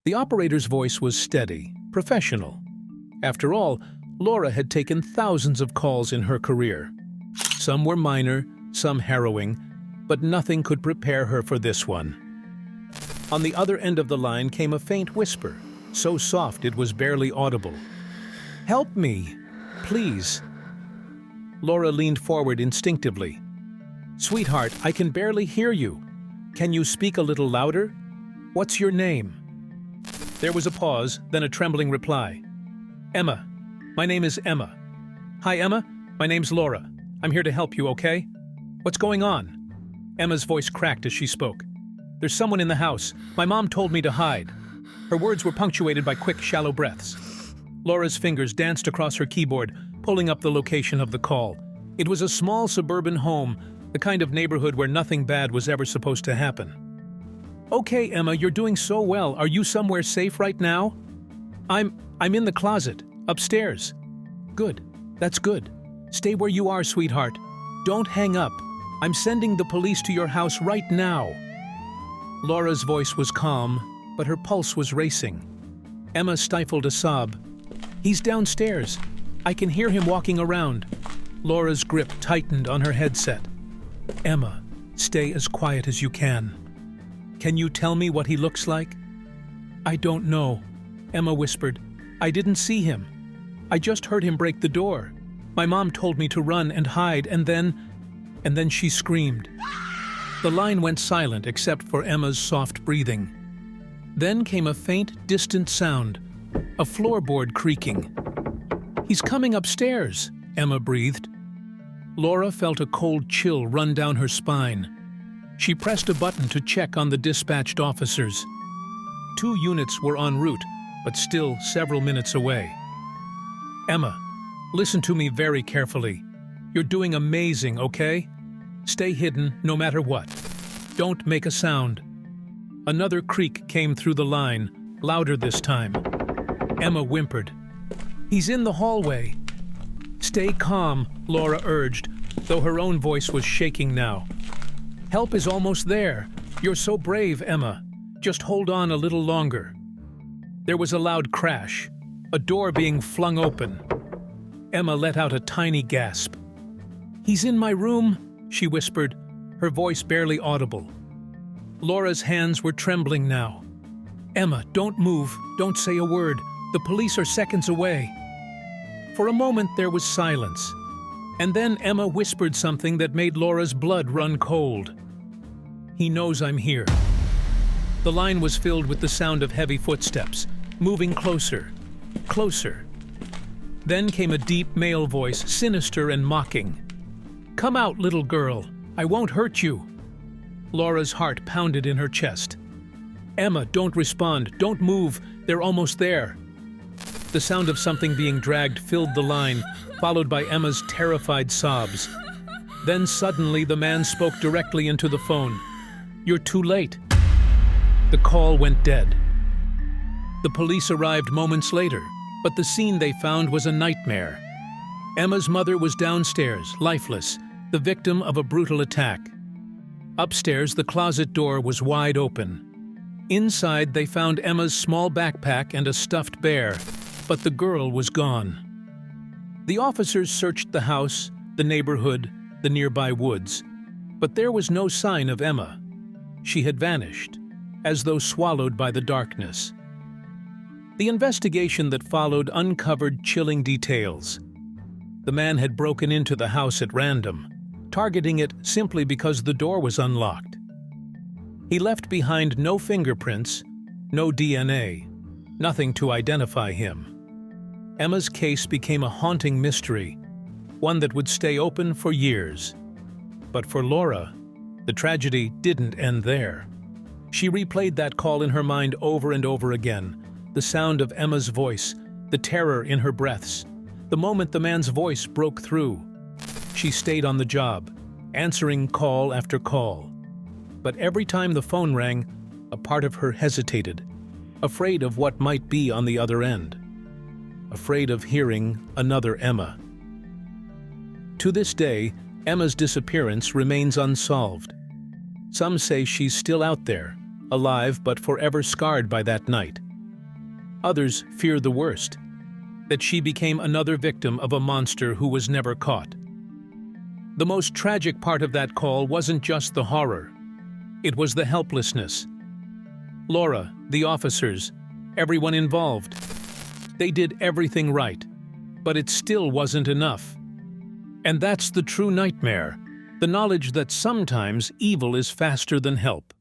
The operator's voice was steady, professional. After all, Laura had taken thousands of calls in her career. Some were minor, some harrowing, but nothing could prepare her for this one. On the other end of the line came a faint whisper, so soft it was barely audible. "Help me, please." Laura leaned forward instinctively. "Sweetheart, I can barely hear you. Can you speak a little louder? What's your name?" There was a pause, then a trembling reply. "Emma. My name is Emma." "Hi, Emma. My name's Laura. I'm here to help you, okay? What's going on?" Emma's voice cracked as she spoke. "There's someone in the house. My mom told me to hide." Her words were punctuated by quick, shallow breaths. Laura's fingers danced across her keyboard, pulling up the location of the call. It was a small suburban home, the kind of neighborhood where nothing bad was ever supposed to happen. "Okay, Emma, you're doing so well. Are you somewhere safe right now?" I'm in the closet, upstairs." "Good. That's good. Stay where you are, sweetheart. Don't hang up. I'm sending the police to your house right now." Laura's voice was calm, but her pulse was racing. Emma stifled a sob. "He's downstairs. I can hear him walking around." Laura's grip tightened on her headset. "Emma, stay as quiet as you can. Can you tell me what he looks like?" "I don't know," Emma whispered. "I didn't see him. I just heard him break the door. My mom told me to run and hide, and then she screamed." The line went silent except for Emma's soft breathing. Then came a faint, distant sound, a floorboard creaking. "He's coming upstairs," Emma breathed. Laura felt a cold chill run down her spine. She pressed a button to check on the dispatched officers. 2 units were en route, but still several minutes away. "Emma, listen to me very carefully. You're doing amazing, okay? Stay hidden no matter what. Don't make a sound." Another creak came through the line, louder this time. Emma whimpered. "He's in the hallway." "Stay calm," Laura urged, though her own voice was shaking now. "Help is almost there. You're so brave, Emma. Just hold on a little longer." There was a loud crash, a door being flung open. Emma let out a tiny gasp. "He's in my room," she whispered, her voice barely audible. Laura's hands were trembling now. "Emma, don't move, don't say a word. The police are seconds away." For a moment there was silence, and then Emma whispered something that made Laura's blood run cold. "He knows I'm here." The line was filled with the sound of heavy footsteps, moving closer, closer. Then came a deep male voice, sinister and mocking. "Come out, little girl. I won't hurt you." Laura's heart pounded in her chest. "Emma, don't respond. Don't move. They're almost there." The sound of something being dragged filled the line, followed by Emma's terrified sobs. Then suddenly the man spoke directly into the phone. "You're too late." The call went dead. The police arrived moments later, but the scene they found was a nightmare. Emma's mother was downstairs, lifeless, the victim of a brutal attack. Upstairs, the closet door was wide open. Inside, they found Emma's small backpack and a stuffed bear, but the girl was gone. The officers searched the house, the neighborhood, the nearby woods, but there was no sign of Emma. She had vanished, as though swallowed by the darkness. The investigation that followed uncovered chilling details. The man had broken into the house at random, targeting it simply because the door was unlocked. He left behind no fingerprints, no DNA, nothing to identify him. Emma's case became a haunting mystery, one that would stay open for years. But for Laura, the tragedy didn't end there. She replayed that call in her mind over and over again, the sound of Emma's voice, the terror in her breaths, the moment the man's voice broke through. She stayed on the job, answering call after call. But every time the phone rang, a part of her hesitated, afraid of what might be on the other end, afraid of hearing another Emma. To this day, Emma's disappearance remains unsolved. Some say she's still out there, alive but forever scarred by that night, Others fear the worst, that she became another victim of a monster who was never caught. The most tragic part of that call wasn't just the horror. It was the helplessness. Laura, the officers, everyone involved. They did everything right, but it still wasn't enough. And that's the true nightmare, the knowledge that sometimes evil is faster than help.